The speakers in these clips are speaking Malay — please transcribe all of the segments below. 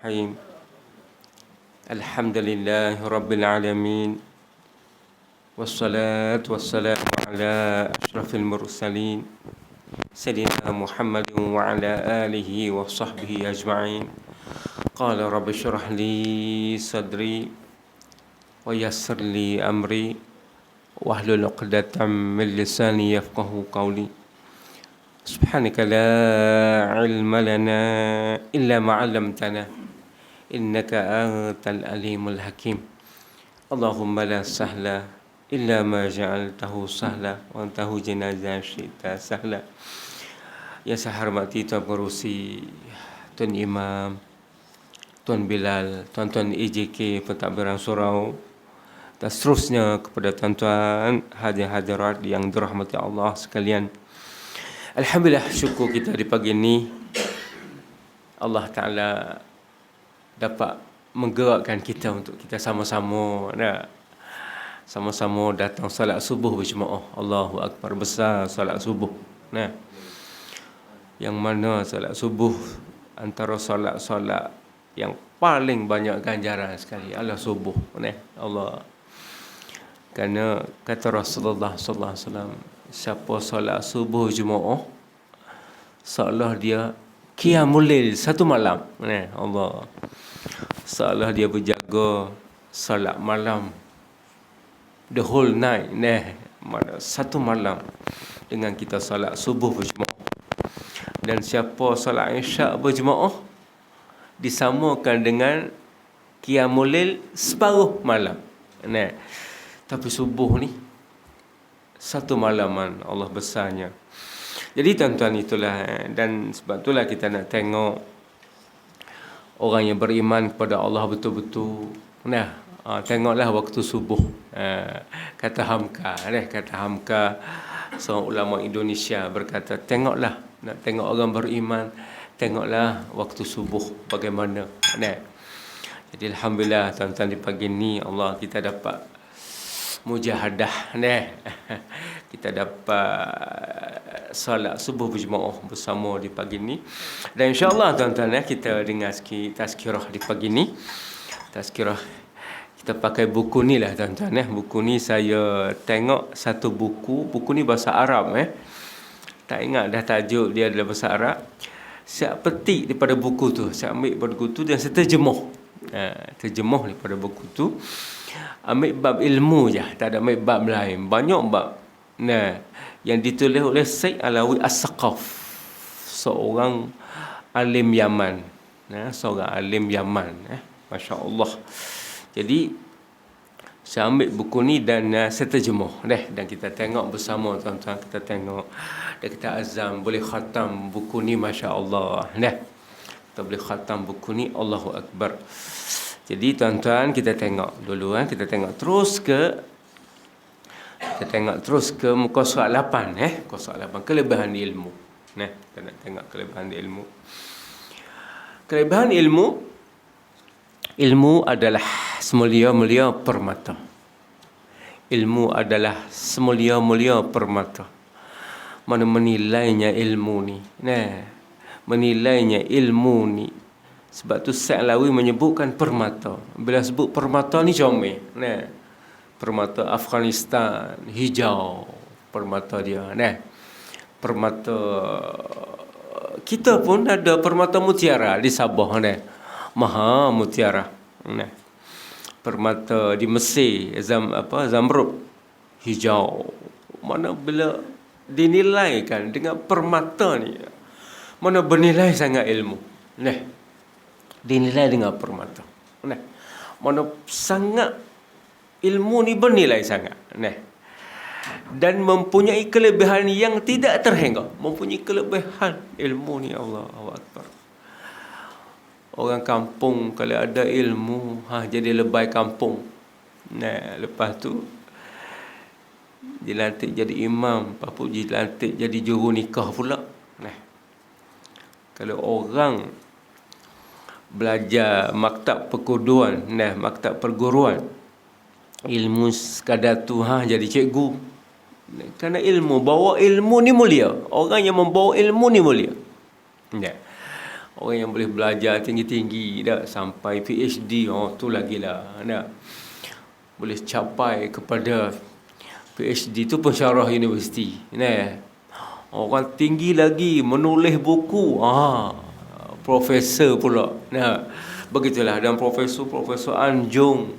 Bismillahirrahmanirrahim. Alhamdulillahi Rabbil Alamin. Wassalatu wassalamu ala ashrafil mursalin Sayyidina Muhammadin wa ala alihi wa sahbihi ajma'in. Qala rabbi syrah li sadri wa yassir li amri wahlul 'uqdatam min lisani yafqahu qawli. Subhanaka la ilma lana illa ma 'allamtana innaka antal alimul hakim. Allahumma la sahla illa ma ja'altahu sahla wa anta hujina syi'ta sahla. Yang saya hormati Tuan Pengerusi, Tuan Imam, Tuan Bilal, Tuan-Tuan EJK Pentadbiran Surau, dan seterusnya kepada tuan-tuan hadirin yang dirahmati Allah sekalian. Alhamdulillah, syukur kita di pagi ini Allah Ta'ala dapat menggerakkan kita untuk kita sama-sama datang salat subuh berjemaah. Allahu Akbar, besar salat subuh. Yang mana salat subuh antara salat-salat yang paling banyak ganjaran sekali adalah subuh. Allah. Kerana kata Rasulullah sallallahu alaihi wasallam, siapa solat subuh jemaah, seolah dia qiyamul lail satu malam. Allah. Seolah dia berjaga solat malam, the whole night. Satu malam dengan kita solat subuh berjemaah. Dan siapa solat isyak berjemaah, disamakan dengan qiyamul lail separuh malam. Tapi subuh ni satu malaman, Allah besarnya. Jadi tuan-tuan, itulah, dan sebab itulah kita nak tengok orang yang beriman kepada Allah betul-betul. Tengoklah waktu subuh. Kata Hamka, seorang ulama Indonesia berkata, tengoklah, nak tengok orang beriman, tengoklah waktu subuh bagaimana. Jadi alhamdulillah tuan-tuan, di pagi ni Allah kita dapat mujahadah, kita dapat solat subuh berjemaah bersama di pagi ni. Dan insya-Allah tuan-tuan, kita dengar sikit tazkirah di pagi ni. Tazkirah kita pakai buku ni lah tuan-tuan. Buku ni saya tengok satu buku ni bahasa Arab. Tak ingat dah tajuk dia adalah bahasa Arab. Saya petik daripada buku tu, saya ambil daripada buku tu dan saya terjemah daripada buku tu. Ambil bab ilmu je, tak ada ambil bab lain. Banyak bab yang ditulis oleh Syekh Alawi As-Saqaf, seorang alim Yaman. Masya Allah. Jadi saya ambil buku ni dan saya terjemah dan kita tengok bersama tuan-tuan. Kita tengok dan kita azam boleh khatam buku ni, Masya Allah. Kita boleh khatam buku ni, Allahu Akbar. Jadi tuan-tuan, kita tengok dulu, kita tengok terus ke muka surat 8, muka surat 8, kelebihan ilmu. Kita nak tengok kelebihan ilmu. Kelebihan ilmu adalah semulia-mulia permata. Ilmu adalah semulia-mulia permata. Mana menilainya ilmu ni? Menilainya ilmu ni. Sebab tu Syekh Alawi menyebutkan permata. Bila sebut permata ni comel. Permata Afghanistan, hijau permata dia. Permata kita pun ada permata mutiara di Sabah. Maha mutiara. Permata di Mesir, Zamrud, hijau. Mana bila dinilaikan dengan permata ni, mana bernilai sangat ilmu. Dinilai dengan permata. Mana sangat ilmu ni bernilai sangat. Dan mempunyai kelebihan yang tidak terhingga. Mempunyai kelebihan ilmu ni, Allahu Akbar. Orang kampung kalau ada ilmu, jadi lebay kampung. Lepas tu dilantik jadi imam, lepas tu dilantik jadi juru nikah pula. Kalau orang belajar maktab perguruan, ilmu sekadar tu jadi cikgu. Kerana ilmu, bawa ilmu ni mulia. Orang yang membawa ilmu ni mulia. Orang yang boleh belajar tinggi-tinggi dah sampai PhD, tu lagilah. Nah, boleh capai kepada PhD tu pensyarah universiti. Nah, orang tinggi lagi menulis buku, profesor pula. Nah, begitulah. Dan Profesor Anjung,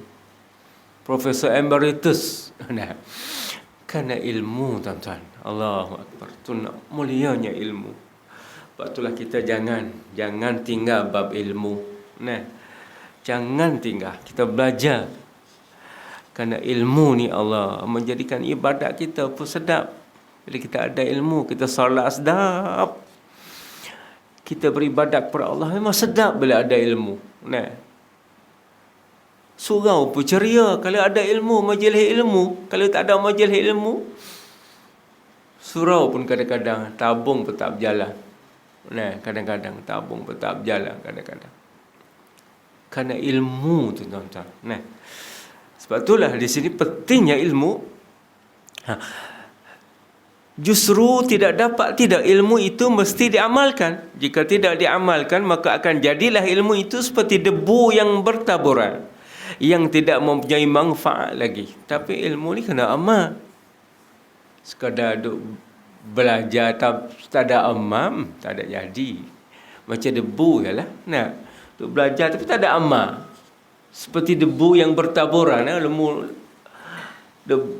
Profesor Emeritus. Nah, kerana ilmu, tuan-tuan. Allahu Akbar. Tu nak mulianya ilmu. Sebab itulah kita jangan tinggal bab ilmu. Nah, jangan tinggal. Kita belajar. Kerana ilmu ni Allah menjadikan ibadat kita pun sedap. Bila kita ada ilmu, kita solat sedap. Kita beribadat kepada Allah memang sedap bila ada ilmu. Nah, surau pun ceria kalau ada ilmu, majlis ilmu. Kalau tak ada majlis ilmu, surau pun kadang-kadang tabung pun tak berjalan. Nah, kadang-kadang tabung pun tak berjalan kadang-kadang. Kerana ilmu tu, tuan-tuan. Nah, sebab itulah di sini pentingnya ilmu. Justru tidak ilmu itu mesti diamalkan. Jika tidak diamalkan, maka akan jadilah ilmu itu seperti debu yang bertaburan, yang tidak mempunyai manfaat lagi. Tapi ilmu ni kena amal. Sekadar duk belajar tak ada amal, tak ada jadi. Macam debu jelah. Nah, duk belajar tapi tak ada amal. Seperti debu yang bertaburan,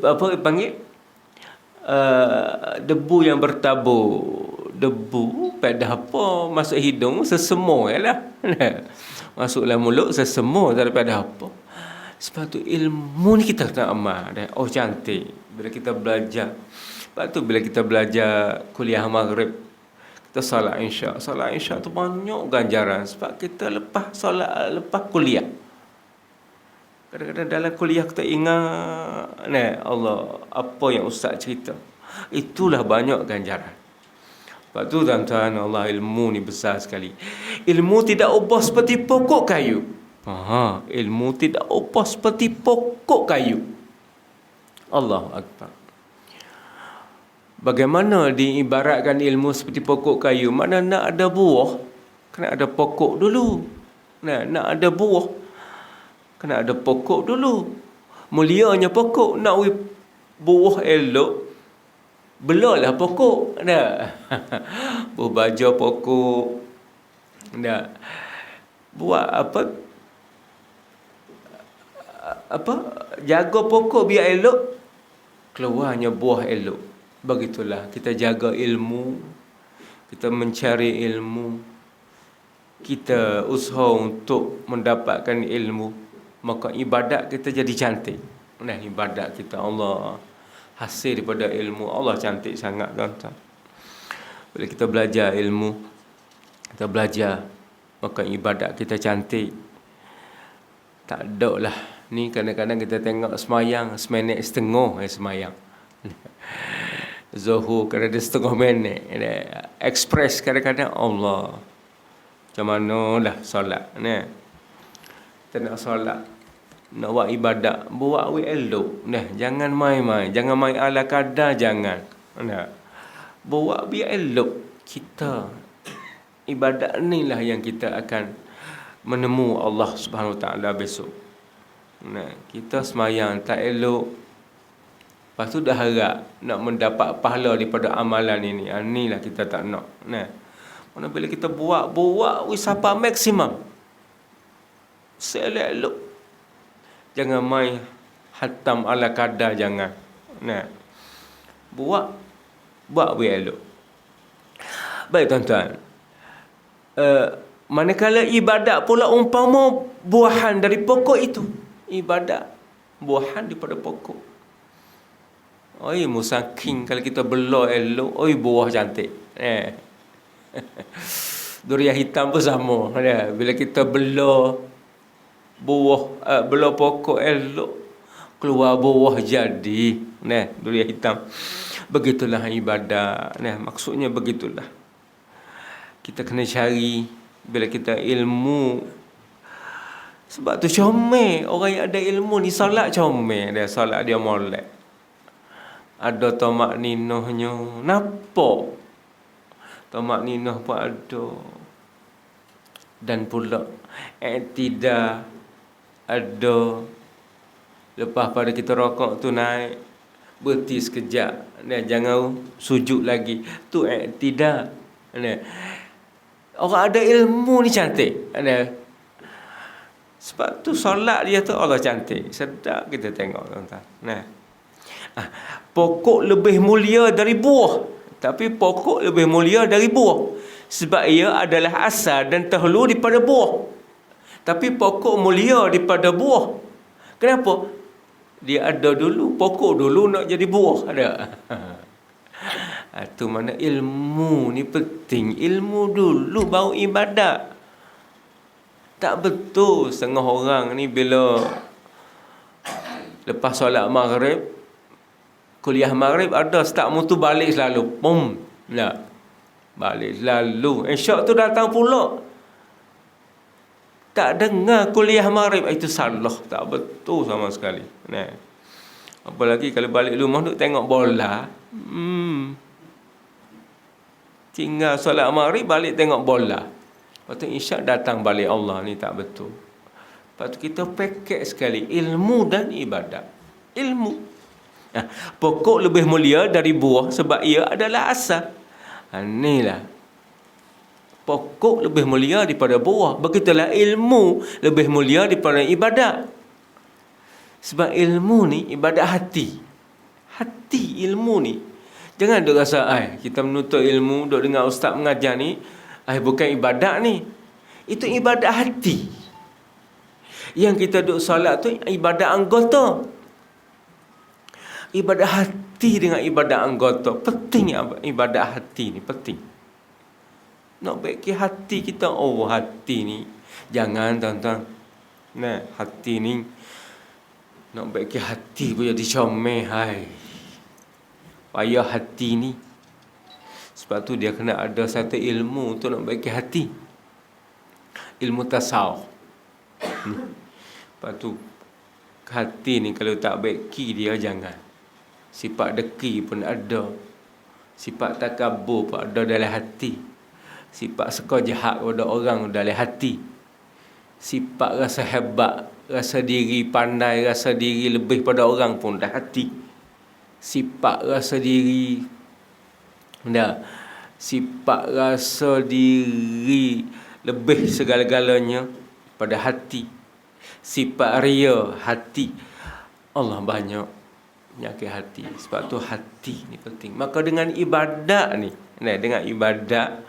apa panggil? Debu yang bertabur. Debu pada apa masuk hidung sesemua jelah. Masuklah mulut sesemua daripada apa. Sebab tu ilmu ni kita kena amal. Cantik bila kita belajar. Sebab tu bila kita belajar kuliah maghrib, kita salat insya. Salat insya tu banyak ganjaran sebab kita lepas salat, lepas kuliah. Kadang-kadang dalam kuliah kita ingat, Allah, apa yang ustaz cerita. Itulah banyak ganjaran. Sebab tu tuan-tuan, Allah, ilmu ni besar sekali. Ilmu tidak ubah seperti pokok kayu. Ilmu tidak ubah seperti pokok kayu. Allahu Akbar. Bagaimana diibaratkan ilmu seperti pokok kayu? Mana nak ada buah, kena ada pokok dulu. Nak ada buah, kena ada pokok dulu. Mulianya pokok. Nak buah elok, belalah pokok. Berbaja pokok. Buat apa? Jaga pokok biar elok, keluarnya buah elok. Begitulah kita jaga ilmu, kita mencari ilmu, kita usaha untuk mendapatkan ilmu, maka ibadat kita jadi cantik. Ibadat kita Allah hasil daripada ilmu. Allah cantik sangat, tuan-tuan. Bila kita belajar ilmu, kita belajar, maka ibadat kita cantik. Tak ada lah. Ni kadang-kadang kita tengok semayang seminit setengah semayang. Zuhur kadang-kadang setengah minit. Express kadang-kadang Allah. Macam mana lah solat. Kita nak solat, nak buat ibadat, buat elok. Jangan main-main, jangan main ala kadar, jangan. Buat biar elok. Kita ibadat ni lah yang kita akan menemu Allah Subhanahu Wa Taala besok. Kita semayang tak elok, lepas tu dah harap nak mendapat pahala daripada amalan ini. Inilah kita tak nak. Mana bila kita buat wisapa maksimum, selok. Jangan main hatam ala kadar, jangan. Buat elok. Baik, tuan-tuan. Manakala ibadat pula umpama buahan dari pokok itu. Ibadat buahan daripada pokok. Musaking kalau kita belah elok, buah cantik. Durian hitam pun sama. Bila kita belah belah pokok elok, keluar buah jadi. Durian hitam. Begitulah ibadat. Maksudnya begitulah. Kita kena cari bila kita ilmu. Sebab tu comel orang yang ada ilmu ni, solat comel dia, solat dia molek. Ada tamak ninahnya, nampak tamak ninah pun ada. Dan pula i'tidal ada. Lepas pada kita rokok tu naik, berhenti sekejap, jangan sujud lagi. Tu i'tidal. Orang ada ilmu ni cantik. Sebab tu solat dia tu Allah cantik. Sedap kita tengok tuan-tuan. Pokok lebih mulia dari buah. Tapi pokok lebih mulia dari buah. Sebab ia adalah asal dan terhulu daripada buah. Tapi pokok mulia daripada buah. Kenapa? Dia ada dulu, pokok dulu nak jadi buah. Ada. Itu mana ilmu ni penting. Ilmu dulu baru ibadat. Tak betul setengah orang ni bila lepas solat maghrib, kuliah maghrib ada start mutu balik selalu. Pum. Nah. Balik selalu. Isyak tu datang pula. Tak dengar kuliah maghrib. Itu salah. Tak betul sama sekali. Apalagi kalau balik rumah duk tengok bola. Tinggal solat maghrib balik tengok bola. Lepas tu isyak datang balik Allah. Ni tak betul. Lepas tu kita paket sekali ilmu dan ibadat. Ilmu. Pokok lebih mulia dari buah sebab ia adalah asal. Inilah. Pokok lebih mulia daripada buah. Begitulah ilmu lebih mulia daripada ibadat. Sebab ilmu ni ibadat hati. Hati ilmu ni. Jangan duk rasa kita menuntut ilmu, duk dengar ustaz mengajar ni, bukan ibadat ni. Itu ibadat hati. Yang kita duk solat tu ibadat anggota. Ibadat hati dengan ibadat anggota. Penting ibadat hati ni. Penting. Nak baiki hati kita. Hati ni. Jangan tuan-tuan. Hati ni. Nak baiki hati pun jadi comel. Payah hati ni. Sebab tu dia kena ada satu ilmu untuk nak baiki hati. Ilmu tasawuf. Lepas tu hati ni kalau tak baiki dia jangan. Sifat deki pun ada. Sifat takabur pun ada dalam hati. Sifat suka jahat pada orang dalam hati. Sifat rasa hebat, rasa diri pandai, rasa diri lebih pada orang pun dalam hati. Sifat rasa diri sifat rasa diri lebih segala-galanya pada hati. Sifat ria hati. Allah banyak penyakit hati. Sebab tu hati ni penting. Maka dengan ibadat ni, dengan ibadat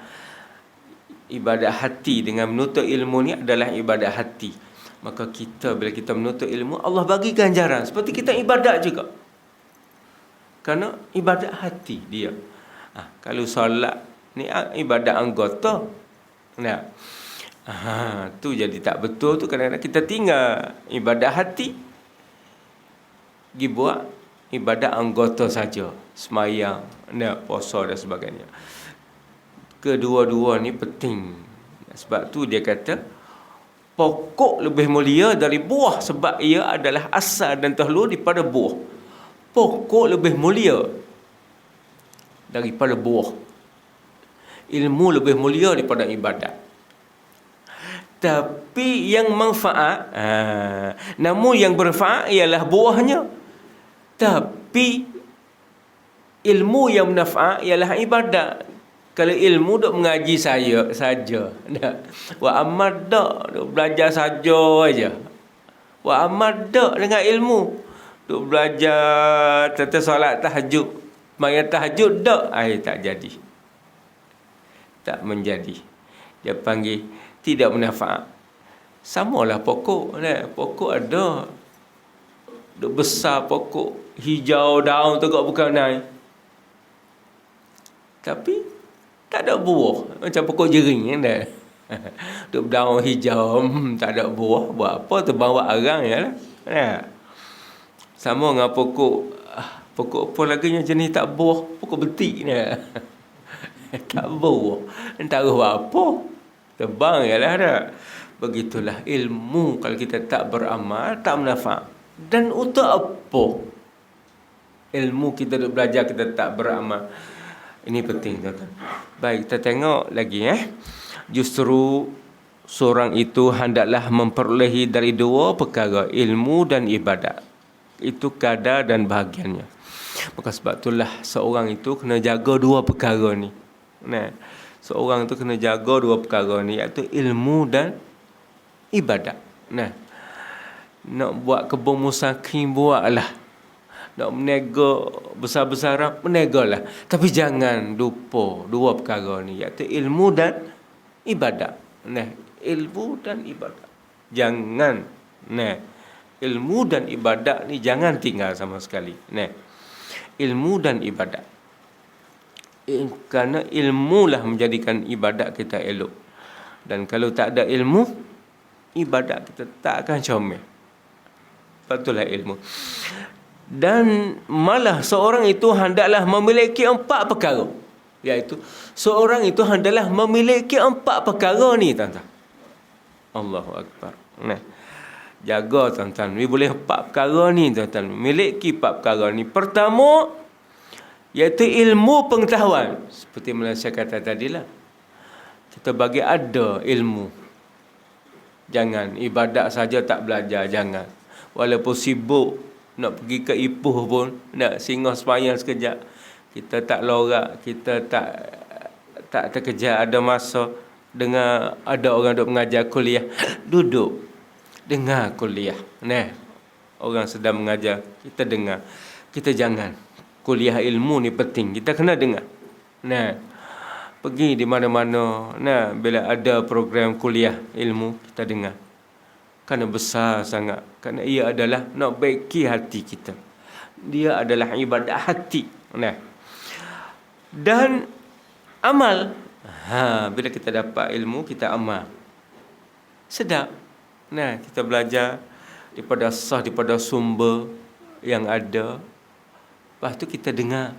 hati, dengan menuntut ilmu ni adalah ibadat hati. Maka kita bila kita menuntut ilmu, Allah bagi ganjaran seperti kita ibadat juga. Kerana ibadat hati dia. Kalau solat ni ibadat anggota. Tu jadi tak betul tu. Kadang-kadang kita tinggal ibadat hati, pergi buat ibadat anggota saja, semayang, puasa dan sebagainya. Kedua-dua ni penting. Sebab tu dia kata pokok lebih mulia dari buah sebab ia adalah asal dan terhulu daripada buah. Pokok lebih mulia daripada buah. Ilmu lebih mulia daripada ibadat. Tapi yang manfaat, namun yang bermanfaat ialah buahnya. Tapi ilmu yang manfaat ialah ibadat. Kalau ilmu duk mengaji saya saja, wa amal dak duk belajar saja aja. Wa amal dak dengan ilmu duk belajar tentang solat tahajud, mayat tahajud dak, tak jadi. Tak menjadi. Dia panggil tidak manfaat. Samalah pokok, pokok ada duk besar pokok hijau daun tegak bukan naik. Tapi tak ada buah. Macam pokok jering kan. Duk daun hijau, tak ada buah. Buat apa tu bawa arang je lah. Sama dengan pokok apa lagi yang jenis tak buah, pokok betik ni. Tak buah. Tak buah apa. Tebang je lah dah. Begitulah ilmu kalau kita tak beramal, tak manfaat. Dan untuk apa ilmu kita duk belajar kita tak beramal? Ini penting tuan-tuan. Baik, kita tengok lagi Justru seorang itu hendaklah memperolehi dari dua perkara, ilmu dan ibadat. Itu kadar dan bahagiannya. Maka sebab itulah seorang itu kena jaga dua perkara ni. Nah, seorang itu kena jaga dua perkara ni, iaitu ilmu dan ibadat. Nah, nak buat kebun musakim, buatlah. Nak menega besar-besaran, menegalah. Tapi jangan lupa dua perkara ni, iaitu ilmu dan ibadat. Nah, ilmu dan ibadat. Jangan. Nah, ilmu dan ibadat ni jangan tinggal sama sekali. Nah, ilmu dan ibadat. Kerana ilmulah menjadikan ibadat kita elok. Dan kalau tak ada ilmu, ibadat kita tak akan comel. Patutlah ilmu. Dan malah seorang itu hendaklah memiliki 4 perkara. Iaitu seorang itu hendaklah memiliki 4 perkara ni, tuan-tuan. Allahu Akbar. Nah, jaga, tuan-tuan. We boleh 4 perkara ni, tuan-tuan. Miliki 4 perkara ni. Pertama, iaitu ilmu pengetahuan. Seperti mana saya kata tadilah. Kita bagi ada ilmu. Jangan ibadat saja tak belajar, jangan. Walaupun sibuk nak pergi ke Ipoh pun, nak singgah sembahyang sekejap, kita tak lorak, kita tak terkejar ada masa dengar ada orang duk mengajar kuliah, duduk dengar kuliah. Nah, orang sedang mengajar, kita dengar. Kita jangan. Kuliah ilmu ni penting, kita kena dengar. Nah, pergi di mana-mana, nah, bila ada program kuliah ilmu, kita dengar. Kerana besar sangat. Kerana ia adalah nak baiki hati kita. Dia adalah ibadat hati. Nah. Dan amal. Bila kita dapat ilmu, kita amal. Sedap. Nah, kita belajar daripada sumber yang ada. Lepas tu kita dengar.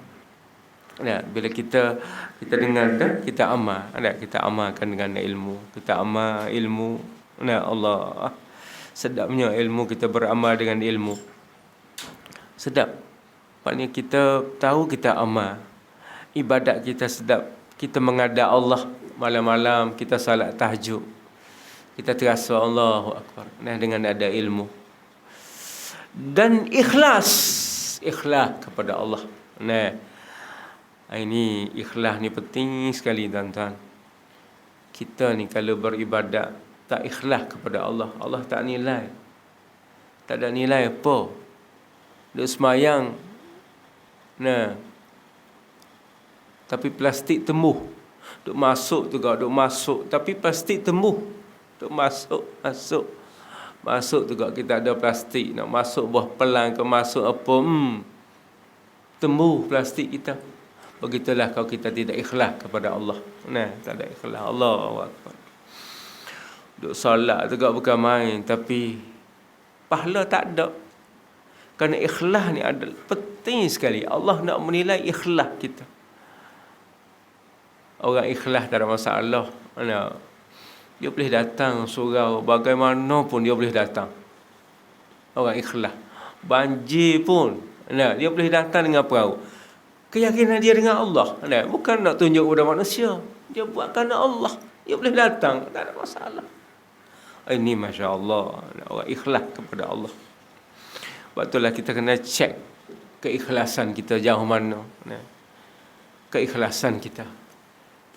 Nah, bila kita dengar dah, kita amal. Nah, kita amalkan dengan ilmu. Kita amal ilmu. Nah, Allah. Sedapnya ilmu, kita beramal dengan ilmu. Sedap. Maknanya kita tahu, kita amal. Ibadat kita sedap. Kita menghadap Allah malam-malam, kita salat tahajud. Kita terasa Allahu Akbar. Nah, dengan ada ilmu. Dan ikhlas. Ikhlas kepada Allah. Nah, ini ikhlas ni penting sekali, tuan-tuan. Kita ni kalau beribadat tak ikhlas kepada Allah, Allah tak nilai. Tak ada nilai apa. Duk semayang, nah, tapi plastik tembuh. Duk masuk juga, duk masuk, tapi plastik tembuh. Duk masuk. Masuk juga kita ada plastik. Nak masuk buah pelang ke masuk apa, tembuh plastik kita. Begitulah kalau kita tidak ikhlas kepada Allah. Nah, tak ada ikhlas. Allahu Akbar. Duk solat juga bukan main, tapi pahala tak ada. Kerana ikhlas ni adalah penting sekali. Allah nak menilai ikhlas kita. Orang ikhlas tak ada masalah. Dia boleh datang surau bagaimanapun, dia boleh datang. Orang ikhlas. Banjir pun, dia boleh datang dengan perahu. Keyakinan dia dengan Allah. Bukan nak tunjuk kepada manusia. Dia buat kerana Allah. Dia boleh datang, tak ada masalah. Ini Masya Allah, orang ikhlas kepada Allah. Sebab itulah kita kena cek keikhlasan kita jauh mana. Keikhlasan kita.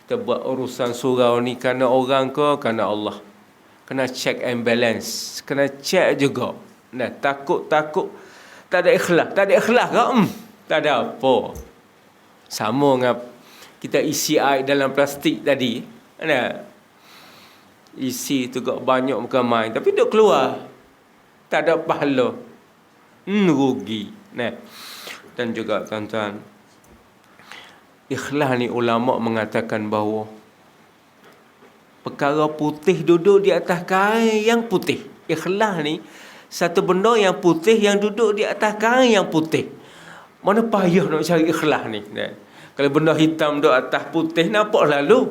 Kita buat urusan surau ni kerana orang ke kerana Allah. Kena check and balance. Kena check juga. Takut tak ada ikhlas. Tak ada ikhlas ke? Tak ada apa. Sama dengan kita isi air dalam plastik tadi. Isi tu kok banyak bukan main, tapi duk keluar. Tak ada pahala. Rugi. Dan juga, tuan-tuan, ikhlas ni ulama mengatakan bahawa perkara putih duduk di atas kain yang putih. Ikhlas ni satu benda yang putih yang duduk di atas kain yang putih. Mana payah nak cari ikhlas ni. Kalau benda hitam duduk atas putih, nampak lalu.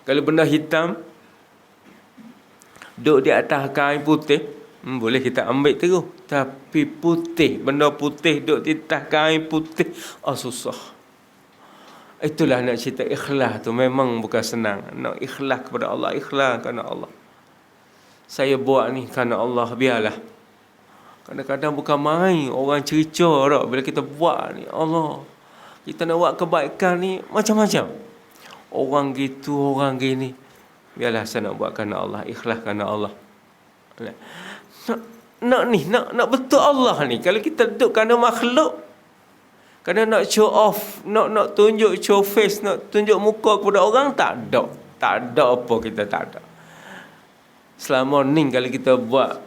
Kalau benda hitam duduk di atas kain putih, boleh kita ambil terus. Tapi putih, benda putih duduk di atas kain putih, susah. Itulah nak cerita ikhlas tu memang bukan senang. Nak ikhlas kepada Allah, ikhlas kerana Allah. Saya buat ni kerana Allah, biarlah. Kadang-kadang bukan main orang cerita tak bila kita buat ni. Allah, kita nak buat kebaikan ni macam-macam. Orang gitu, orang gini. Biarlah saya nak buat kerana Allah, ikhlas kerana Allah. Nak betul Allah ni. Kalau kita duduk kerana makhluk, kerana nak show off, nak tunjuk show face, nak tunjuk muka kepada orang, tak ada. Tak ada apa, kita tak ada. Selama ni kalau kita buat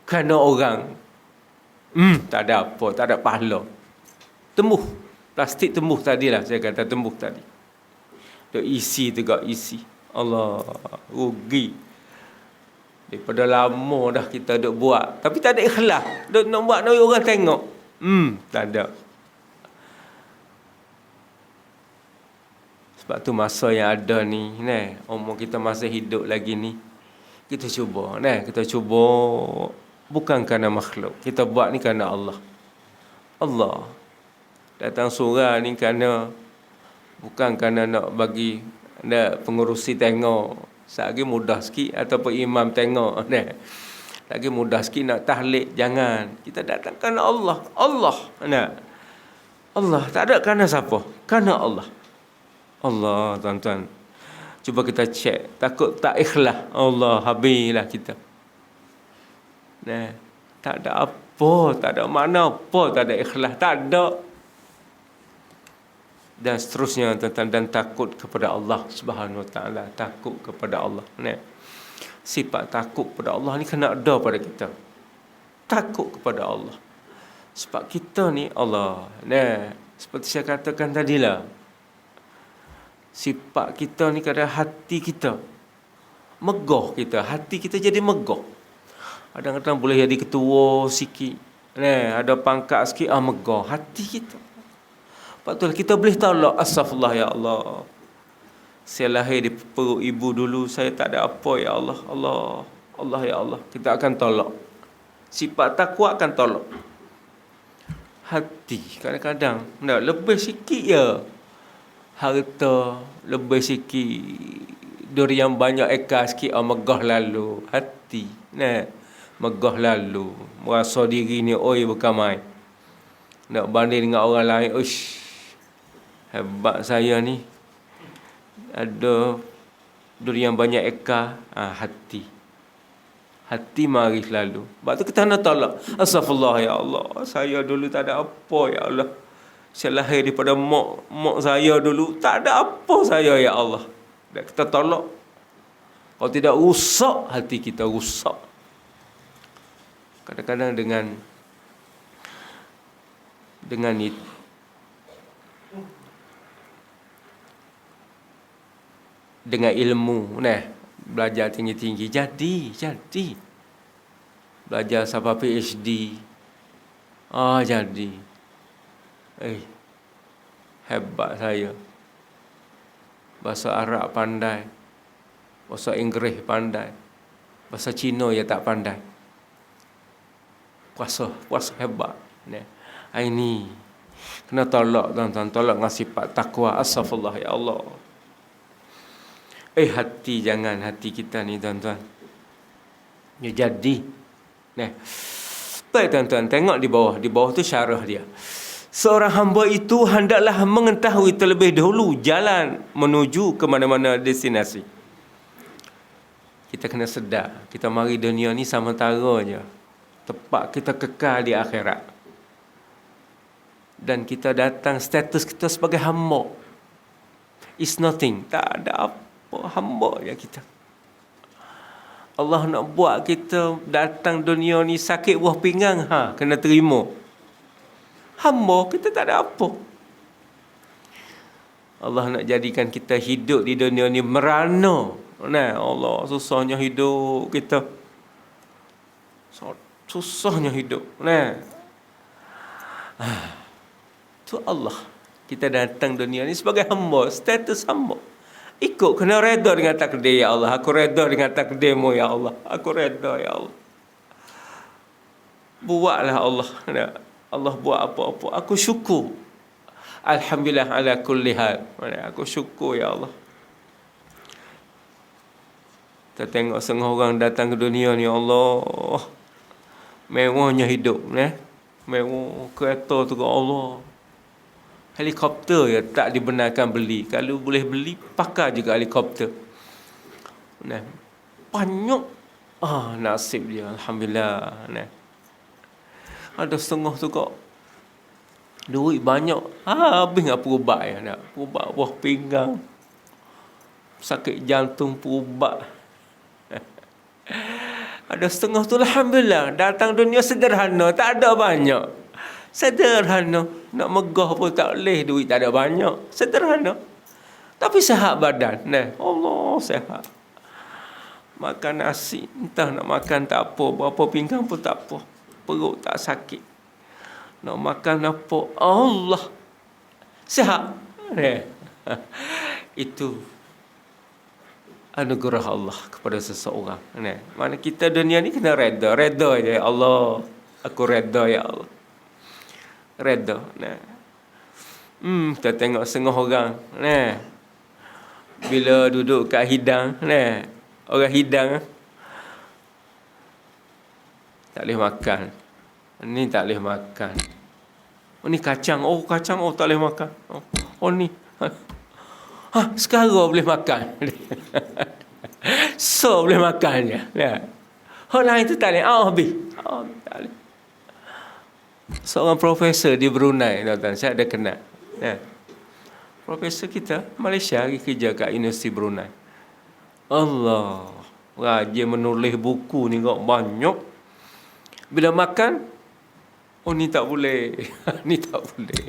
kerana orang, tak ada apa, tak ada pahala. Tembuh. Plastik tembuh tadilah, saya kata tembuh tadi. Duk isi tegak isi. Allah, rugi. Daripada lama dah kita duk buat, tapi tak ada ikhlas. Duk nak buat nak orang tengok. Tak ada. Sebab tu masa yang ada ni, umur kita masih hidup lagi ni, kita cuba, kita cuba bukan kerana makhluk. Kita buat ni kerana Allah. Allah datang surah ni kerana, bukan kerana nak bagi pengurusi tengok. Lagi mudah sikit ataupun imam tengok, lagi mudah sikit nak tahlik, jangan. Kita datang kerana Allah. Allah tak ada kerana siapa, kerana Allah. Allah, tuan-tuan, cuba kita cek. Takut tak ikhlas, Allah, habislah kita. Tak ada apa, tak ada makna apa, tak ada ikhlas, tak ada. Dan seterusnya, tuan-tuan, dan takut kepada Allah Subhanahu Wa Taala, takut kepada Allah. Sifat takut kepada Allah ni kena ada pada kita. Takut kepada Allah. Sebab kita ni Allah, seperti saya katakan tadilah, sifat kita ni kadang hati kita megah, hati kita jadi megah. Kadang-kadang boleh jadi ketua sikit, ada pangkat sikit, megah hati kita. Lepas tu kita boleh tolak, astagfirullah ya Allah, saya lahir di perut ibu dulu, saya tak ada apa ya Allah. Allah ya Allah, kita akan tolak. Sifat takwa akan tolak. Hati kadang-kadang lebih sikit ya, harta lebih sikit, durian banyak ekar sikit, megah lalu. Hati megah lalu, merasa diri ni bukan main. Nak banding dengan orang lain, hebat saya ni, ada durian banyak ekar. Hati mari lalu. Sebab tu kita nak tolak. Astagfirullah ya Allah, saya dulu tak ada apa ya Allah, saya lahir daripada mak saya dulu, tak ada apa saya ya Allah. Dan kita tolak. Kalau tidak, rusak hati kita, rusak. Kadang-kadang dengan itu, dengan ilmu, belajar tinggi-tinggi, jadi belajar sampai PhD, jadi hebat saya. Bahasa Arab pandai, bahasa Inggeris pandai, bahasa Cina ya tak pandai. Puasa hebat. Ini kena tolak, tuan-tuan, tolak dengan sifat takwa. Astagfirullah ya Allah. Hati, jangan hati kita ni, tuan-tuan, ya jadi. Baik, tuan-tuan, tengok di bawah tu syarah dia. Seorang hamba itu hendaklah mengetahui terlebih dahulu jalan menuju ke mana-mana destinasi. Kita kena sedar, kita mari dunia ni sementara je. Tempat kita kekal di akhirat. Dan kita datang, status kita sebagai hamba is nothing, tak ada apa, hamba je kita. Allah nak buat kita datang dunia ni sakit buah pinggang, kena terima. Hamba, kita tak ada apa. Allah nak jadikan kita hidup di dunia ni merana. Allah, susahnya hidup kita. Susahnya hidup. Tu Allah. Kita datang dunia ni sebagai hamba, status hamba. Ikut, kena reda dengan takdir ya Allah. Aku reda dengan takdirmu ya Allah. Aku reda ya Allah. Buatlah Allah. Allah buat apa-apa, aku syukur. Alhamdulillah ala kulli hal. Aku syukur ya Allah. Kita tengok setengah orang datang ke dunia ni, Allah, mewahnya hidup, mewah kereta tu ke Allah. Helikopter ya tak dibenarkan beli. Kalau boleh beli, pakai juga helikopter. Banyak nasib dia, alhamdulillah. Ada setengah tu kok duit banyak, habis nak perubat ya, nak perubat buah pinggang, sakit jantung perubat. Ada setengah tu alhamdulillah, datang dunia sederhana, tak ada banyak. Sederhana, nak megah pun tak boleh, duit tak ada banyak. Sederhana, tapi sihat badan. Allah sihat. Makan nasi, entah nak makan tak apa, berapa pinggang pun tak apa, perut tak sakit. Nak makan apa, Allah sihat. Itu anugerah Allah kepada seseorang. Mana kita dunia ni kena reda je, ya Allah, aku reda ya Allah, reda. Kita tengok setengah orang, bila duduk kat hidang, orang hidang tak boleh makan. Ni tak boleh makan. Ni kacang, kacang, tak boleh makan. Ni sekarang boleh makan. So boleh makan je. Orang lain tu tak boleh. Habis. Tak boleh. Seorang profesor di Brunei, tuan-tuan, saya ada kenal. Profesor kita Malaysia pergi kerja kat Universiti Brunei. Allah, rajin menulis buku ni kok banyak. Bila makan, ni tak boleh. Ni tak boleh.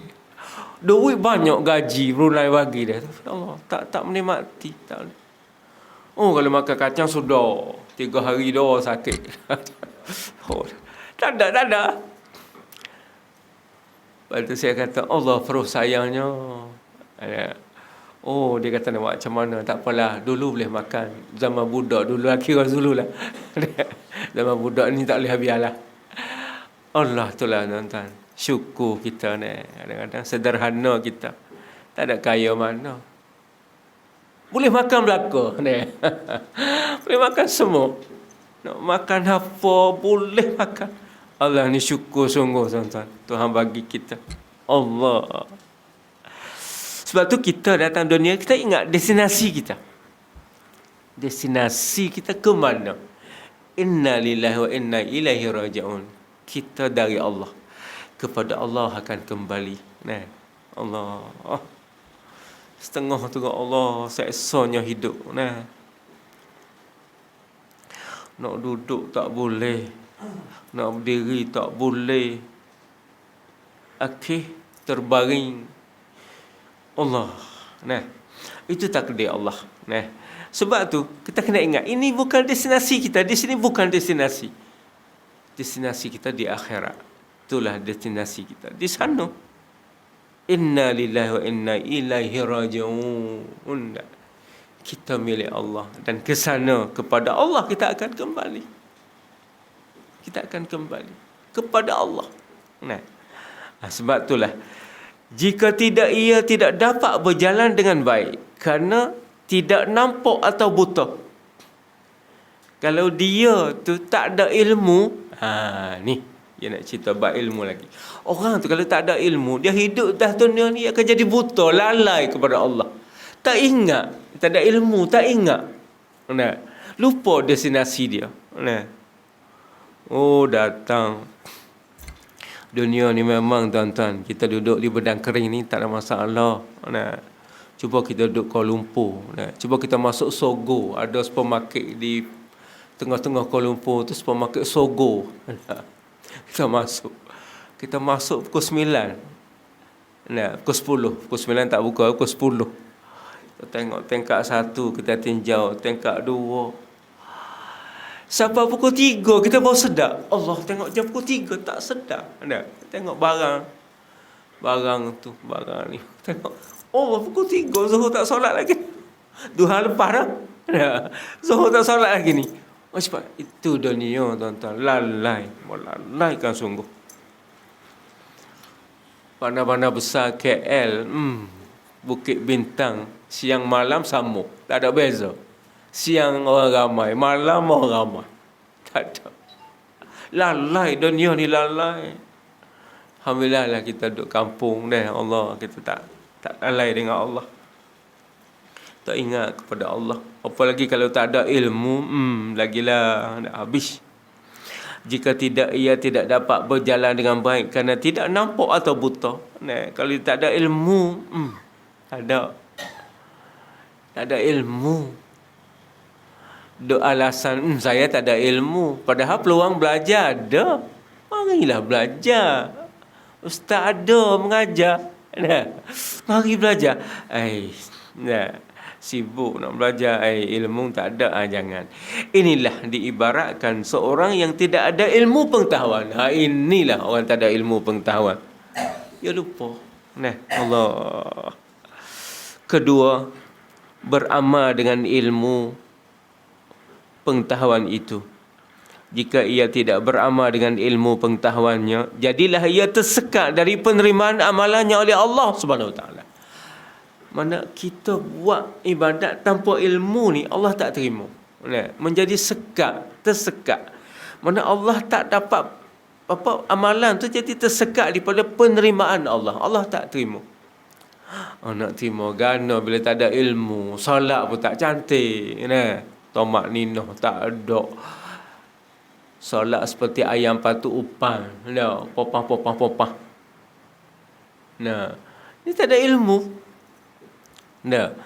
Duit banyak, gaji Brunei bagi dia. Allah, tak menikmati, tak boleh. Kalau makan kacang sudah 3 hari dah sakit. Tak ada. Lepas tu saya kata, Allah perlu sayangnya. Dia kata nak buat macam mana? Tak apalah, dulu boleh makan. Zaman budak dulu, akhirnya dulu lah. Zaman budak ni tak boleh biarlah. Allah tu lah, tuan-tuan. Syukur kita ni. Kadang-kadang sederhana kita. Tak ada kaya mana. Boleh makan belaka. Boleh makan semua. Nak makan apa, boleh makan. Allah ni syukur sungguh, tuan-tuan. Tuhan bagi kita. Allah. Sebab tu kita datang dunia, kita ingat destinasi kita. Destinasi kita ke mana? Inna lillahi wa inna ilaihi raji'un. Kita dari Allah. Kepada Allah akan kembali. Allah. Setengah tu Allah seksanya hidup. Nak duduk tak boleh. Nak berdiri tak boleh. Akhir terbaring. Allah. Itu takdir Allah. Sebab tu kita kena ingat, ini bukan destinasi kita. Di sini bukan destinasi. Destinasi kita di akhirat. Itulah destinasi kita. Di sana. Inna lillahi wa inna ilaihi raji'un. Kita milik Allah. Dan ke sana, kepada Allah kita akan kembali. Kita akan kembali kepada Allah. Sebab itulah, jika tidak, ia tidak dapat berjalan dengan baik kerana tidak nampak atau buta. Kalau dia tu tak ada ilmu, ni dia nak cerita bab ilmu lagi. Orang tu kalau tak ada ilmu, dia hidup dah dunia ni akan jadi buta, lalai kepada Allah. Tak ingat, tak ada ilmu, tak ingat. Lupa destinasi dia. Datang. Dunia ni memang, tuan-tuan, kita duduk di bedang kering ni tak ada masalah. Cuba kita duduk Kuala Lumpur. Cuba kita masuk Sogo. Ada supermarket di tengah-tengah Kuala Lumpur tu, supermarket Sogo. Kita masuk pukul 9. Pukul 10. Pukul 9 tak buka, pukul 10. Kita tengok tingkat 1, kita tinjau tingkat 2. Sampai pukul 3 kita baru sedar. Allah, tengok jam pukul 3 tak sedar. Tengok barang tu, barang ni. Tengok, pukul 3 Zuhur tak solat lagi. Duha lepas dah. Zuhur tak solat lagi ni. Cepat. Itu dunia, tuan-tuan. Lalai. Melalaikan sungguh. Bandar-bandar besar KL, Bukit Bintang, siang malam sama, tak ada beza. Siang orang ramai, malam orang ramai. Tak ada. Lalai dunia ni, lalai. Alhamdulillah lah kita duduk kampung ni, Allah, kita tak lalai dengan Allah. Tak ingat kepada Allah. Apalagi kalau tak ada ilmu, lagilah nak habis. Jika tidak, ia tidak dapat berjalan dengan baik kerana tidak nampak atau buta. Nah, kalau tak ada ilmu, tak ada ilmu. Duk alasan, saya tak ada ilmu. Padahal peluang belajar ada. Marilah belajar. Ustaz ada mengajar. Nah, mari belajar. Sibuk nak belajar, ilmu tak ada, jangan. Inilah diibaratkan seorang yang tidak ada ilmu pengetahuan. Inilah orang tak ada ilmu pengetahuan. Ya lupa. Nah, Allah. Kedua, beramal dengan ilmu pengetahuan itu. Jika ia tidak beramal dengan ilmu pengetahuannya, jadilah ia tersekat dari penerimaan amalannya oleh Allah Subhanahu Wa Taala. Mana kita buat ibadat tanpa ilmu ni, Allah tak terima. Menjadi tersekat. Mana Allah tak dapat amalan tu jadi tersekat daripada penerimaan Allah. Allah tak terima. Nak terima gana bila tak ada ilmu. Solat pun tak cantik. Tomak ninah tak ada. Solat seperti ayam patut upan. Popah. Ni tak ada ilmu. Nak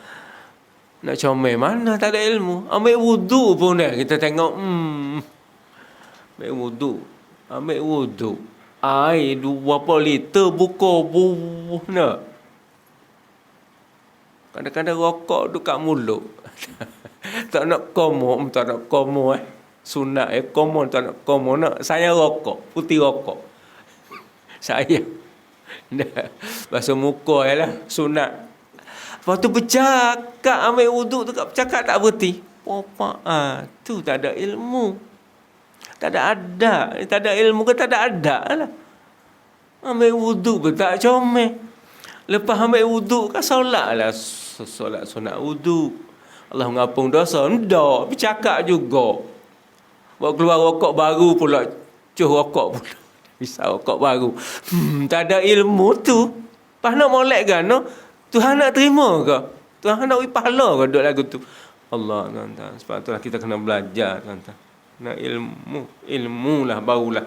comel mana tak ada ilmu. Ambil wudu pun kita tengok ambil wudu air 2 liter buka kadang-kadang rokok dekat mulut. tak nak komo sunat komo tak nak komo nak saya rokok putih rokok saya basuh muka lah sunat. Lepas tu bercakap, ambil wuduk tu bercakap tak berhenti. Tu tak ada ilmu. Tak ada adab. Tak ada ilmu ke tak ada adab lah. Ambil wuduk pun tak comel. Lepas ambil wuduk kan solat lah. Solat sunat wuduk. Allah mengapung dosa. Tak, bercakap juga. Buat keluar rokok baru pula. Cuh rokok pula. Bisa rokok baru. Tak ada ilmu tu. Lepas nak molek kan, Tuhan nak terima ke? Tuhan nak beri pahala ke duduk lagu tu? Allah, tuan-tuan. Sebab itulah kita kena belajar, tuan-tuan. Nak ilmu lah, barulah.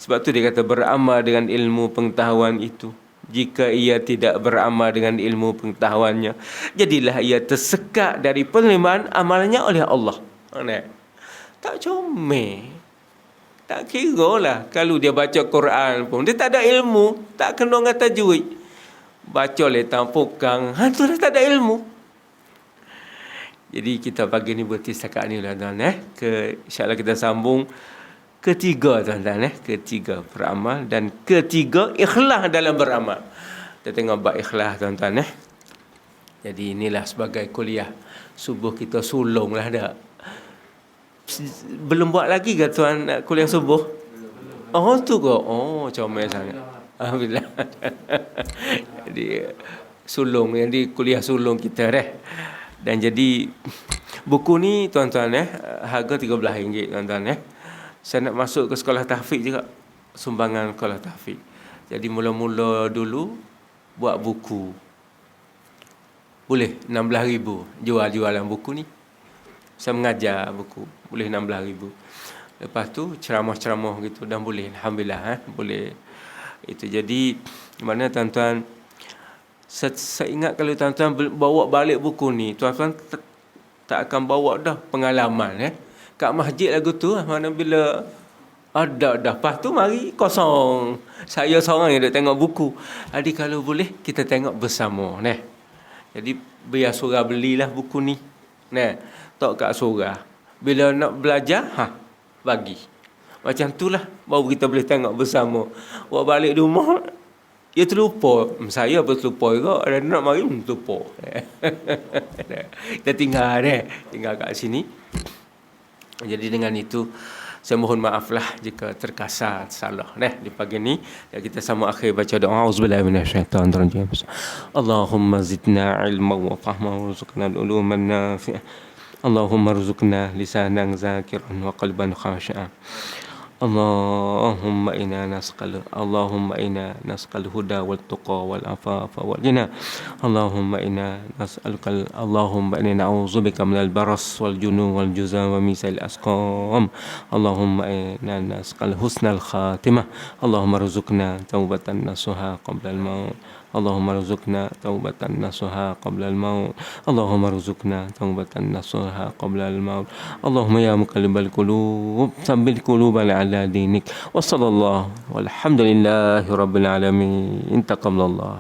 Sebab tu dia kata beramal dengan ilmu pengetahuan itu. Jika ia tidak beramal dengan ilmu pengetahuannya, jadilah ia tersekat dari penerimaan amalnya oleh Allah. Tak comel. Tak kira lah. Kalau dia baca Quran pun, dia tak ada ilmu. Tak kena dengan tajwid. Baca letang pukang, tu dah tak ada ilmu. Jadi kita pagi ni berhenti setakat ni lah tuan. InsyaAllah kita sambung ketiga tuan-tuan. Ketiga beramal dan ketiga ikhlas dalam beramal. Kita tengok bab ikhlas tuan-tuan. Jadi inilah sebagai kuliah subuh kita sulung lah dah. Belum buat lagi ke tuan kuliah subuh? Tu ke? Comel sangat. Alhamdulillah. Jadi sulung, jadi kuliah sulung kita Dan jadi buku ni tuan-tuan harga RM13 tuan-tuan Saya nak masuk ke sekolah tahfiz juga, sumbangan sekolah tahfiz. Jadi mula-mula dulu buat buku. Boleh RM16,000 jualan buku ni. Saya mengajar buku, boleh RM16,000. Lepas tu ceramah-ceramah gitu dan boleh, alhamdulillah boleh. Itu jadi mana tuan-tuan, saya ingat kalau tuan-tuan bawa balik buku ni, tuan-tuan tak akan bawa dah pengalaman kat masjid lagu tu mana bila ada dah. Lepas tu mari kosong. Saya seorang yang duk tengok buku. Jadi kalau boleh kita tengok bersama Jadi biar surah belilah buku ni. Tok kat surah. Bila nak belajar bagi. Macam itulah baru kita boleh tengok bersama. Buat balik rumah, ia terlupa. Saya pun terlupa juga. Ada nak mari terlupa. Kita tinggal kat sini. Jadi dengan itu Saya mohon maaflah jika terkasar, salah. Di pagi ni kita sama akhir baca doa. Auzubillahi minasyaitonirrajim. Allahumma zidna ilman wa fahman warzuqna al-uluman nafi'ah. Allahumma rzuqna lisanan zakiran wa qalban khashi'an. اللهم إنا نسأل الهدى والتقى والعفاف والغنى اللهم إنا نعوذ بك من البرص والجنون والجزام ومن سيء الأسقام اللهم إنا نسأل حسن الخاتمة اللهم ارزقنا توبة نصوحا قبل الموت اللهم ارزقنا توبة نصوحا قبل الموت اللهم ارزقنا توبة نصوحا قبل الموت اللهم يا مقلب القلوب ثبت قلوبنا على دينك وصلى الله والحمد لله رب العالمين. تقبل الله.